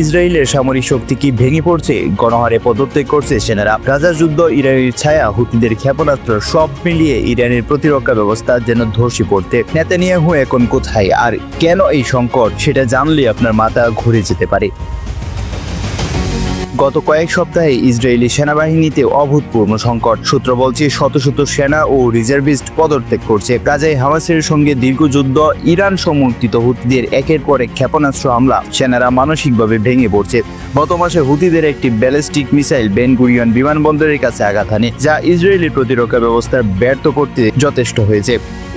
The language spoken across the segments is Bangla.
ইসরায়েলের সামরিক শক্তি কি ভেঙে পড়ছে? গণহারে পদত্যাগ করছে সেনারা, গাজার যুদ্ধ, ইরানের ছায়া, হুতিদের ক্ষেপণাস্ত্র, সব মিলিয়ে ইরানের প্রতিরক্ষা ব্যবস্থা যেন ধসে পড়তে। নেতানিয়াহু এখন কোথায় আর কেন এই সংকট, সেটা জানলে আপনার মাথা ঘুরে যেতে পারে। গত কয়েক সপ্তাহে ইসরায়েলি সেনাবাহিনীতে অভূতপূর্ব সংকট। সূত্র বলছে শত শত সেনা ও রিজার্ভিস্ট পদত্যাগ করছে। গাজায় হামাসের সঙ্গে দীর্ঘ যুদ্ধ, ইরান সমর্থিত হুতিদের একের পর এক ক্ষেপণাস্ত্র হামলা, সেনারা মানসিকভাবে ভেঙে পড়ছে। গত মাসে হুতিদের একটি ব্যালিস্টিক মিসাইল বেন গুরিয়ন বিমানবন্দরের কাছে আঘাত হানে, যা ইসরায়েলি প্রতিরক্ষা ব্যবস্থার ব্যর্থ করতে যথেষ্ট হয়েছে।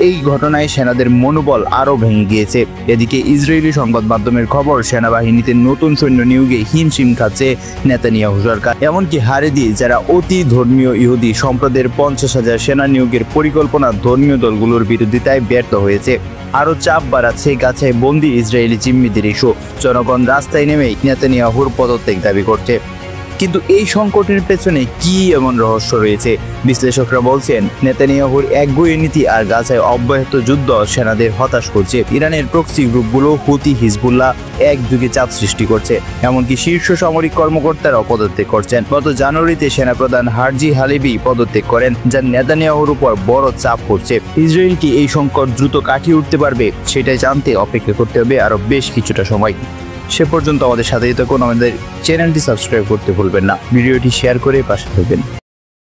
এই ঘটনায় সেনাদের মনোবল আরও ভেঙে গিয়েছে। এদিকে ইসরায়েলি সংবাদ মাধ্যমের খবর, সেনাবাহিনীতে নতুন সৈন্য নিয়োগে হিমশিম খাচ্ছে নেতানিয়াহু সরকার। এমনকি হারেদি, যারা অতি ধর্মীয় ইহুদি সম্প্রদায়ের 50,000 সেনা নিয়োগের পরিকল্পনা ধর্মীয় দলগুলোর বিরোধিতায় ব্যর্থ হয়েছে। আরও চাপ বাড়াচ্ছে গাজায় বন্দী ইসরায়েলি জিম্মিদের ইস্যু। জনগণ রাস্তায় নেমেই নেতানিয়াহুর পদত্যাগ দাবি করছে। কিন্তু এই সংকটের পেছনে কি এমন রহস্য রয়েছে? বিশ্লেষকরা বলছেন, নেতানিয়াহুর একগুঁয়ে নীতি আর গাজায় অব্যাহত যুদ্ধ সেনাদের হতাশ করছে। ইরানের প্রক্সি গ্রুপগুলো হুতি, হিজবুল্লাহ একযোগে চাপ সৃষ্টি করছে। এমনকি শীর্ষ সামরিক কর্মকর্তারাও পদত্যাগ করছেন। গত জানুয়ারিতে সেনাপ্রধান হারজি হালেবি পদত্যাগ করেন, যা নেতানিয়াহুর উপর বড় চাপ পড়ছে। ইসরায়েল কি এই সংকট দ্রুত কাটিয়ে উঠতে পারবে, সেটাই জানতে অপেক্ষা করতে হবে আরও বেশ কিছুটা সময়। সে পর্যন্ত আমাদের সাথেই থাকুন, আমাদের চ্যানেলটি সাবস্ক্রাইব করতে ভুলবেন না, ভিডিওটি শেয়ার করে পাশে থাকবেন।